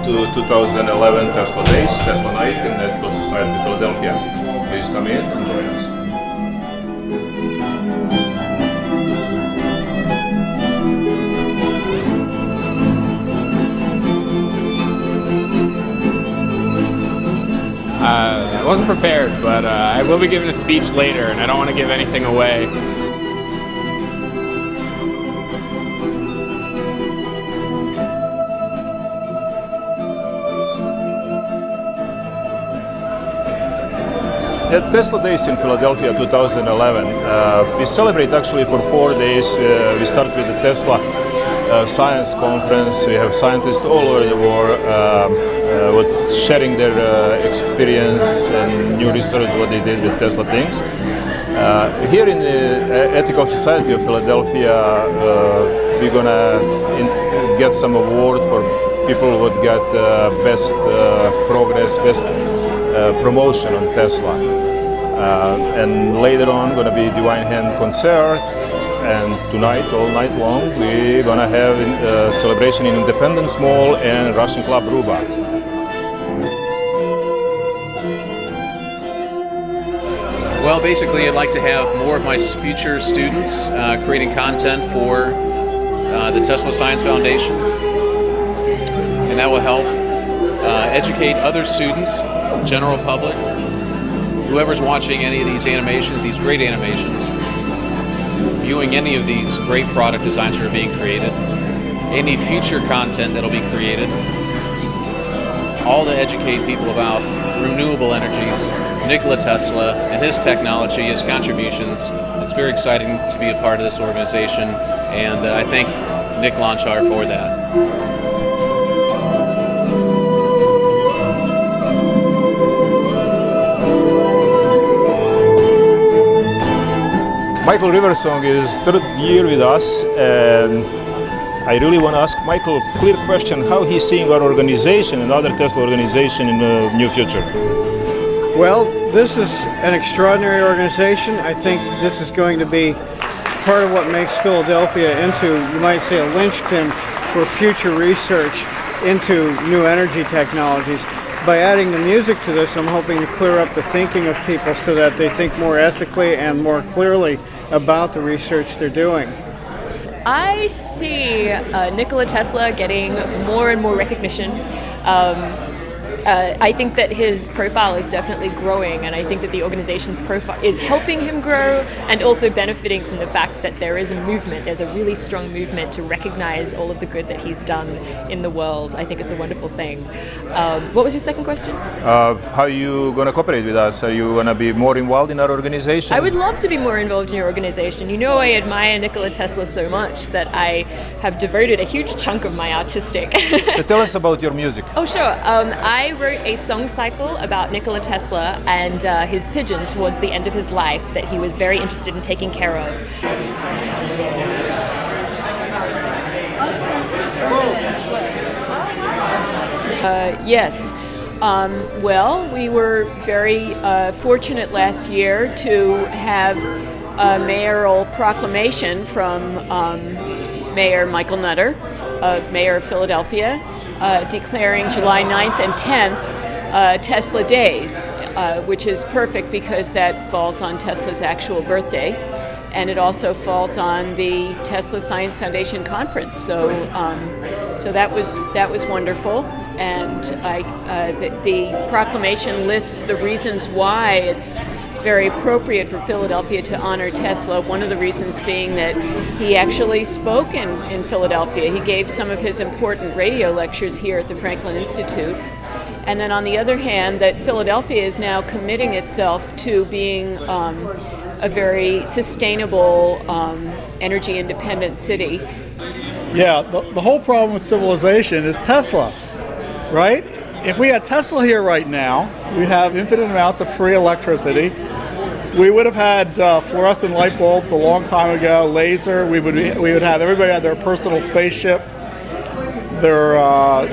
to 2011 Tesla Days, Tesla Night in the Ethical Society of Philadelphia. Please come in and join us. I wasn't prepared, but I will be giving a speech later, and I don't want to give anything away. At Tesla Days in Philadelphia 2011, we celebrate actually for 4 days. We start with the Tesla Science Conference. We have scientists all over the world sharing their experience and new research, what they did with Tesla things. Here in the Ethical Society of Philadelphia, we're gonna get some award for people who would get best progress, best promotion on Tesla. And later on going to be Divine Hand concert, and tonight, all night long, we're going to have a celebration in Independence Mall and Russian Club Ruba. Well, basically I'd like to have more of my future students creating content for the Tesla Science Foundation, and that will help educate other students, general public, whoever's watching any of these animations, these great animations, viewing any of these great product designs that are being created, any future content that'll be created, all to educate people about renewable energies, Nikola Tesla and his technology, his contributions. It's very exciting to be a part of this organization, and I thank Nick Lonchar for that. Michael Riversong is third year with us, and I really want to ask Michael a clear question: how he's seeing our organization and other Tesla organization in the near future. Well, this is an extraordinary organization. I think this is going to be part of what makes Philadelphia into, you might say, a linchpin for future research into new energy technologies. By adding the music to this, I'm hoping to clear up the thinking of people so that they think more ethically and more clearly about the research they're doing. I see Nikola Tesla getting more and more recognition. I think that his profile is definitely growing, and I think that the organization's profile is helping him grow and also benefiting from the fact that there is a movement. There's a really strong movement to recognize all of the good that he's done in the world. I think it's a wonderful thing. What was your second question? How are you going to cooperate with us? Are you going to be more involved in our organization? I would love to be more involved in your organization. You know, I admire Nikola Tesla so much that I have devoted a huge chunk of my artistic. So tell us about your music. Oh, sure. I wrote a song cycle about Nikola Tesla and his pigeon towards the end of his life that he was very interested in taking care of. Yes. Well, we were very fortunate last year to have a mayoral proclamation from Mayor Michael Nutter, Mayor of Philadelphia, declaring July 9th and 10th Tesla Days, which is perfect because that falls on Tesla's actual birthday, and it also falls on the Tesla Science Foundation conference. So, so that was wonderful, and the proclamation lists the reasons why it's very appropriate for Philadelphia to honor Tesla. One of the reasons being that he actually spoke in Philadelphia. He gave some of his important radio lectures here at the Franklin Institute. And then on the other hand, that Philadelphia is now committing itself to being a very sustainable, energy independent city. Yeah, the whole problem with civilization is Tesla, right? If we had Tesla here right now, we'd have infinite amounts of free electricity. We would have had fluorescent light bulbs a long time ago, laser. We would have everybody had their personal spaceship, their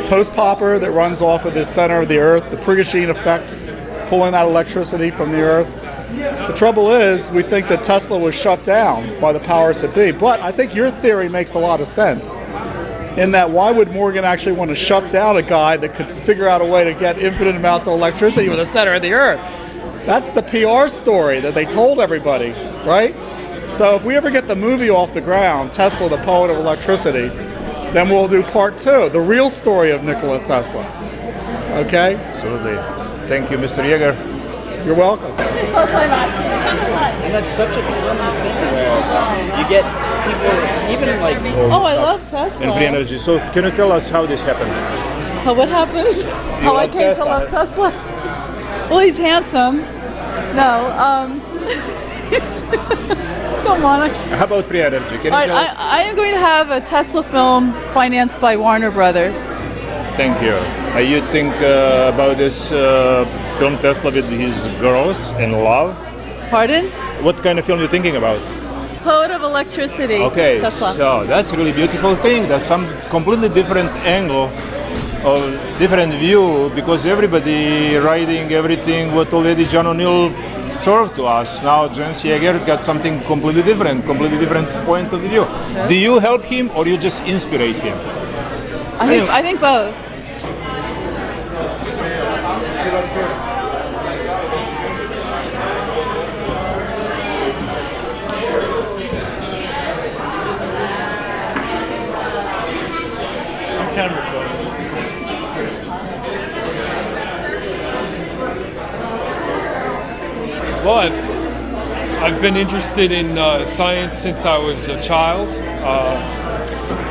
toast popper that runs off of the center of the Earth, the Prigogine effect, pulling that electricity from the Earth. The trouble is, we think that Tesla was shut down by the powers that be. But I think your theory makes a lot of sense. in that why would Morgan actually want to shut down a guy that could figure out a way to get infinite amounts of electricity with the center of the earth? That's the PR story that they told everybody, right? So if we ever get the movie off the ground, Tesla, the Poet of Electricity, then we'll do part 2, the real story of Nikola Tesla. Okay? Absolutely. Thank you, Mr. Yeager. You're welcome. And that's such a common thing where you get people, even like... Oh, I love Tesla. And free energy. So can you tell us how this happened? What happened? How I came to love Tesla? Well, he's handsome. No, come on. How about free energy? Can you All right, tell us? I am going to have a Tesla film financed by Warner Brothers. Thank you. You think about this film Tesla with his girls and love? Pardon? What kind of film you thinking about? Poet of Electricity. Okay, Tesla. so that's a really beautiful thing. That's some completely different angle or different view, because everybody writing everything what already John O'Neill served to us. Now James Yeager got something completely different point of view. Do you help him or you just inspire him? I think both. Well, I've been interested in science since I was a child.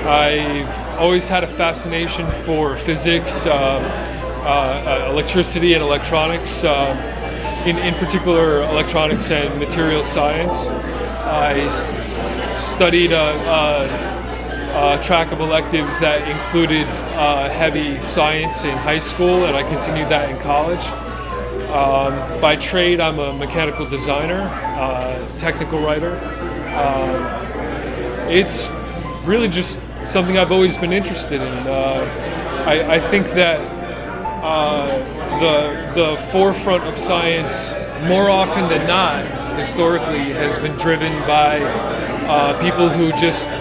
I've always had a fascination for physics, electricity and electronics, in particular electronics and material science. I studied a track of electives that included heavy science in high school, and I continued that in college. By trade, I'm a mechanical designer, technical writer. It's really just something I've always been interested in. I think that the forefront of science, more often than not, historically, has been driven by people who just,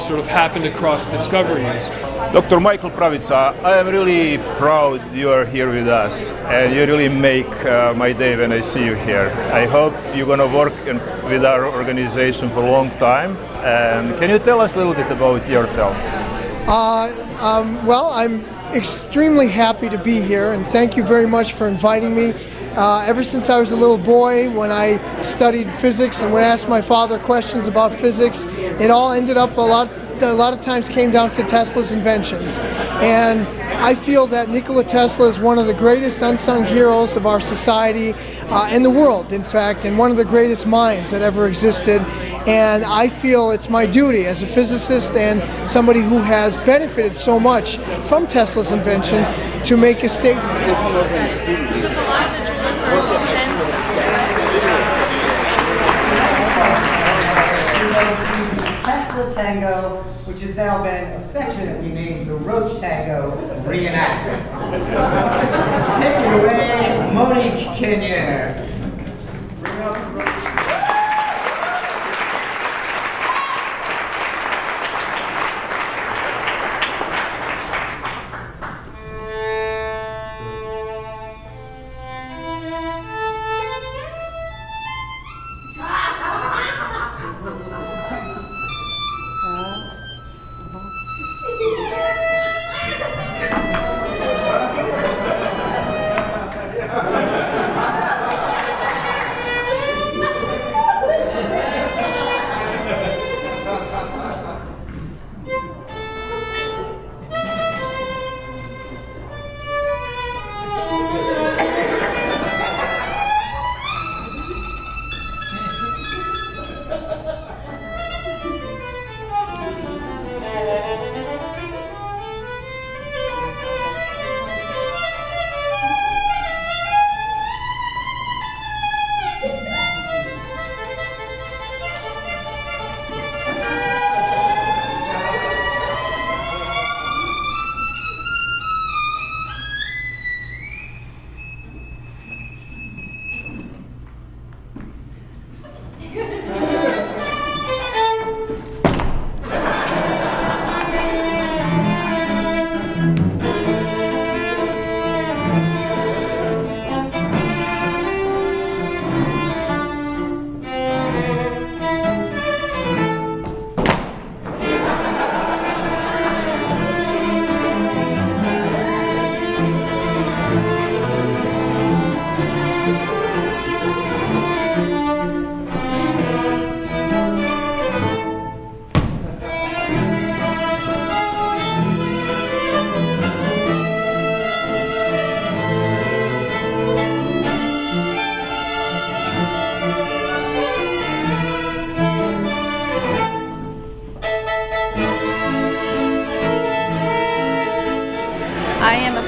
sort of happened across discoveries. Dr. Michael Pravica, I am really proud you are here with us, and you really make my day when I see you here. I hope you're going to work with our organization for a long time. And can you tell us a little bit about yourself? Well, I'm extremely happy to be here, and thank you very much for inviting me. Ever since I was a little boy, when I studied physics and when I asked my father questions about physics, it all ended up a lot of times came down to Tesla's inventions. And I feel that Nikola Tesla is one of the greatest unsung heroes of our society and the world, in fact, and one of the greatest minds that ever existed. And I feel it's my duty as a physicist and somebody who has benefited so much from Tesla's inventions to make a statement. Tesla Tango, which has now been affectionately named the Roach Tango reenactment. Take it away, Monique Kenyer. Bring up the Roach.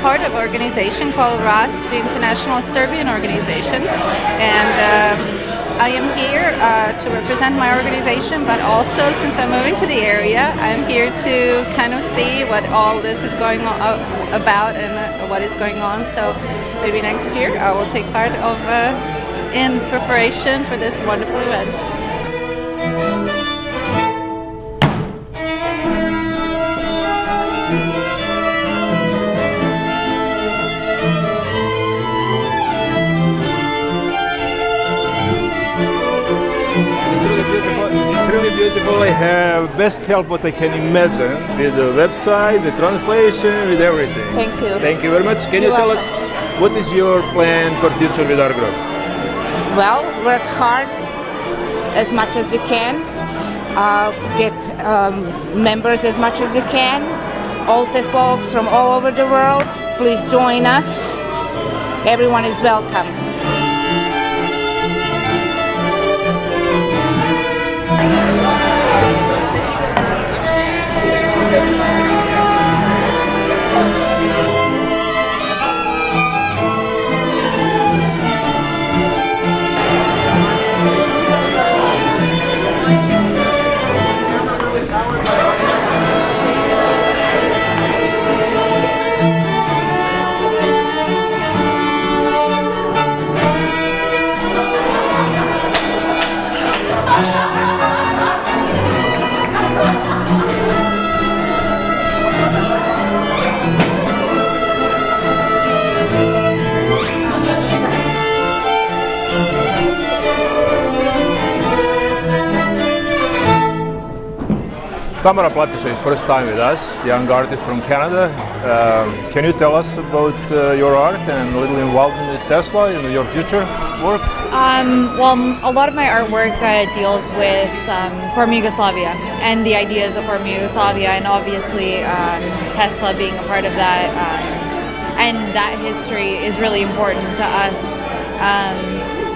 part of an organization called RAS, the International Serbian Organization, and I am here to represent my organization, but also since I'm moving to the area, I'm here to kind of see what all this is going on about and what is going on. So maybe next year I will take part of in preparation for this wonderful event. It's really beautiful. I have best help what I can imagine with the website, the translation, with everything. Thank you. Thank you very much. Can you You're tell us what is your plan for future with our group? Well, work hard as much as we can, get members as much as we can, all Teslologs from all over the world. Please join us. Everyone is welcome. Tamara Platisha is first time with us, young artist from Canada. Can you tell us about your art and a little involvement with Tesla in your future work? Well, a lot of my artwork deals with former Yugoslavia and the ideas of former Yugoslavia, and obviously Tesla being a part of that, and that history is really important to us,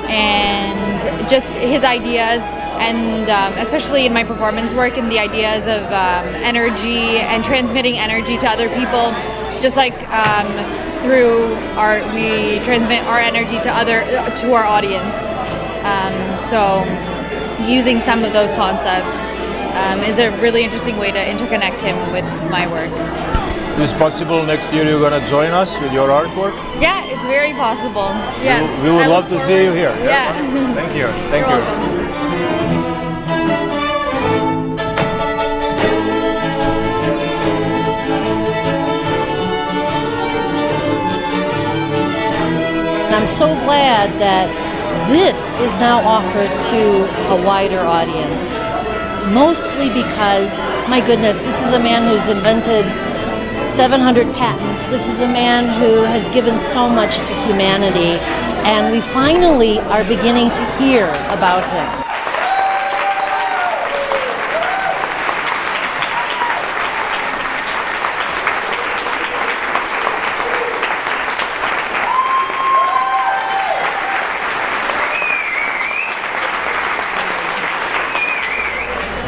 and just his ideas. And especially in my performance work and the ideas of energy and transmitting energy to other people, just like through art, we transmit our energy to our audience. So using some of those concepts is a really interesting way to interconnect him with my work. Is it possible next year you're going to join us with your artwork? Yeah, it's very possible. Yeah, We would love to see you here. Yeah. Thank you. Thank you. Welcome. I'm so glad that this is now offered to a wider audience, mostly because, my goodness, this is a man who's invented 700 patents. This is a man who has given so much to humanity, and we finally are beginning to hear about him.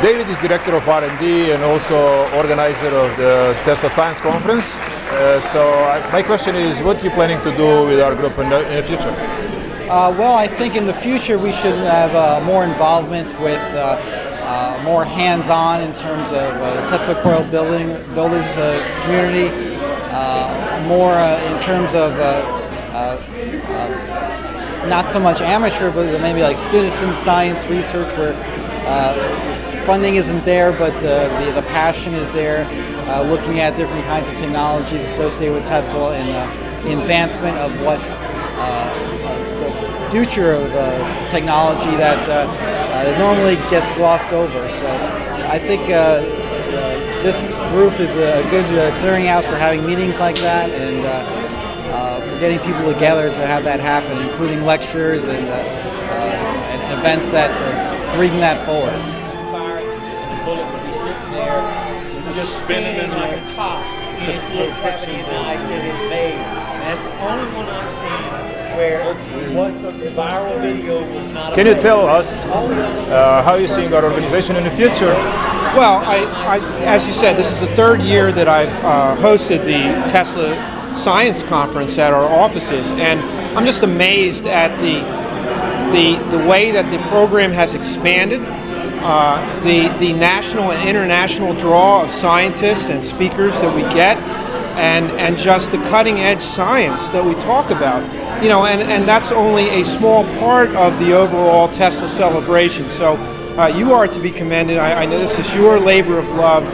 David is director of R&D and also organizer of the Tesla Science Conference. My question is, what are you planning to do with our group in the future? Well, I think in the future we should have more involvement with more hands-on in terms of the Tesla Coil builders community, more in terms of not so much amateur, but maybe like citizen science research where funding isn't there, but the passion is there, looking at different kinds of technologies associated with Tesla and the advancement of what the future of technology that normally gets glossed over. So I think this group is a good clearinghouse for having meetings like that and for getting people together to have that happen, including lectures and events that bring that forward. Just spinning in like a top in this little cavity in the ice that is made. And that's the only one I've seen where the viral video was not. Can you tell us how you're seeing our organization in the future? Well, as you said, this is the third year that I've hosted the Tesla science conference at our offices, and I'm just amazed at the way that the program has expanded, the national and international draw of scientists and speakers that we get, and just the cutting edge science that we talk about. You know, and that's only a small part of the overall Tesla celebration. So you are to be commended. I know this is your labor of love.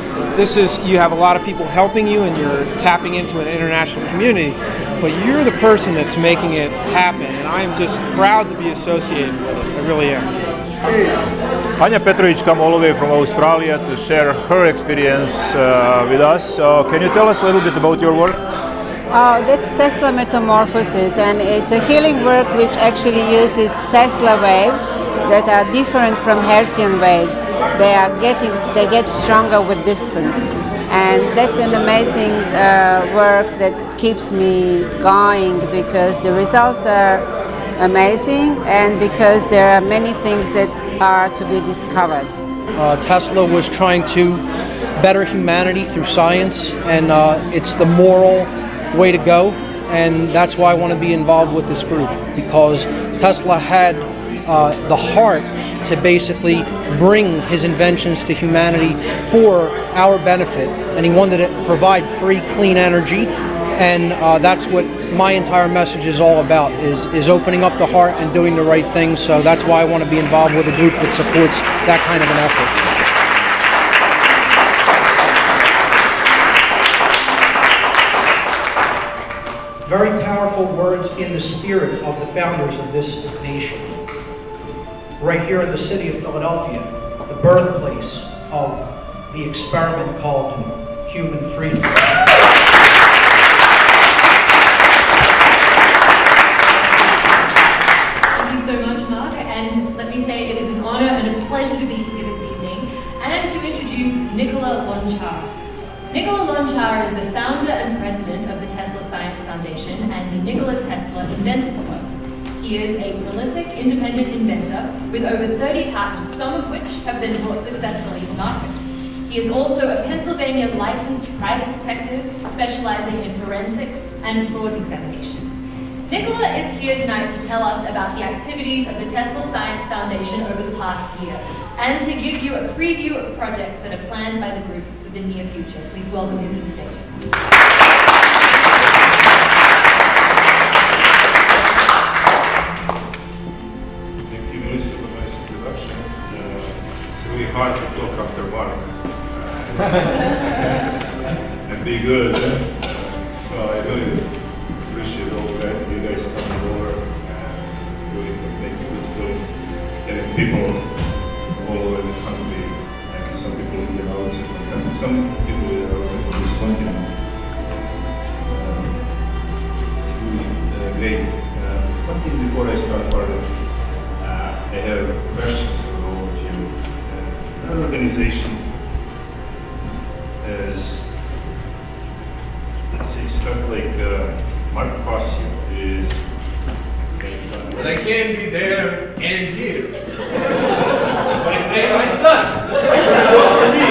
You have a lot of people helping you, and you're tapping into an international community, but you're the person that's making it happen, and I'm just proud to be associated with it. I really am. Anja Petrovic come all the way from Australia to share her experience with us. So can you tell us a little bit about your work? That's Tesla Metamorphosis, and it's a healing work which actually uses Tesla waves that are different from Hertzian waves. They get stronger with distance, and that's an amazing work that keeps me going because the results are amazing and because there are many things that are to be discovered. Tesla was trying to better humanity through science, and it's the moral way to go, and that's why I want to be involved with this group, because Tesla had the heart to basically bring his inventions to humanity for our benefit, and he wanted to provide free, clean energy, and that's what my entire message is all about, is opening up the heart and doing the right thing. So that's why I want to be involved with a group that supports that kind of an effort. Very powerful words in the spirit of the founders of this nation. Right here in the city of Philadelphia, the birthplace of the experiment called human freedom. Thank you so much, Mark, and let me say it is an honor and a pleasure to be here this evening and to introduce Nikola Lonchar. Nikola Lonchar is the founder and president of the Tesla Science Foundation and the Nikola Tesla Inventors Club. He is a prolific independent inventor with over 30 patents, some of which have been brought successfully to market. He is also a Pennsylvania licensed private detective specializing in forensics and fraud examination. Nikola is here tonight to tell us about the activities of the Tesla Science Foundation over the past year and to give you a preview of projects that are planned by the group for the near future. Please welcome him to the stage. Thank you, Melissa, for the nice introduction. It's really hard to talk after Mark and be good. So I really appreciate all that you guys coming over and really making good feeling, getting people all over the country, like some people even outside the country, some people even outside from this continent. It's really great. One thing before I start further, I have questions for all of you. Our organization is, let's say, stuff like Mark Passio is. But I can't be there and here. So I train my son. For me.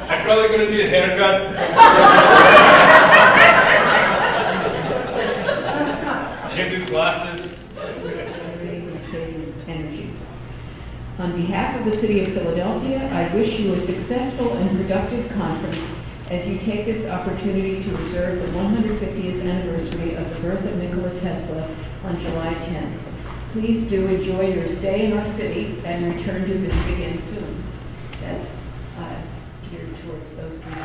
I'm probably gonna need a haircut. Get these glasses. Saving energy. On behalf of the City of Philadelphia, I wish you a successful and productive conference as you take this opportunity to observe the 150th anniversary of the birth of Nikola Tesla on July 10th. Please do enjoy your stay in our city and return to visit again soon. That's geared towards those people.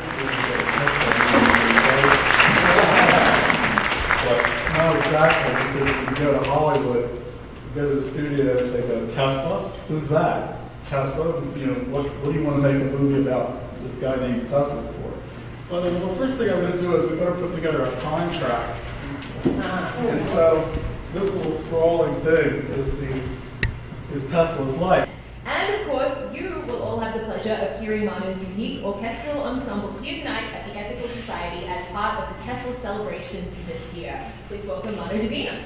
No, exactly, because if you go to Hollywood, you go to the studios, they go, Tesla? Who's that? Tesla? You know, what do you want to make a movie about this guy named Tesla for? So I thought, well, the first thing I'm going to do is we better put together a time track. And so this little scrolling thing is Tesla's life. And of course, you will all have the pleasure of hearing Manu's unique orchestral ensemble here tonight at the Ethical Society as part of the Tesla celebrations this year. Please welcome Manu Divina.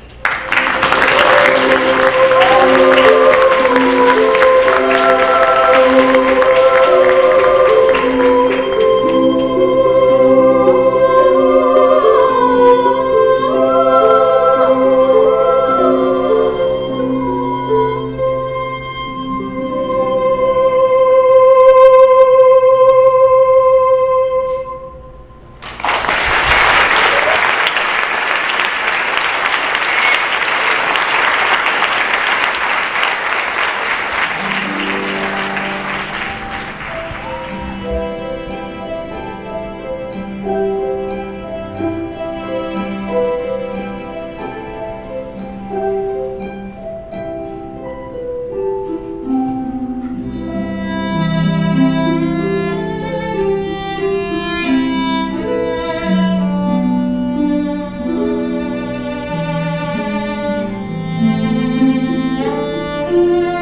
Thank you.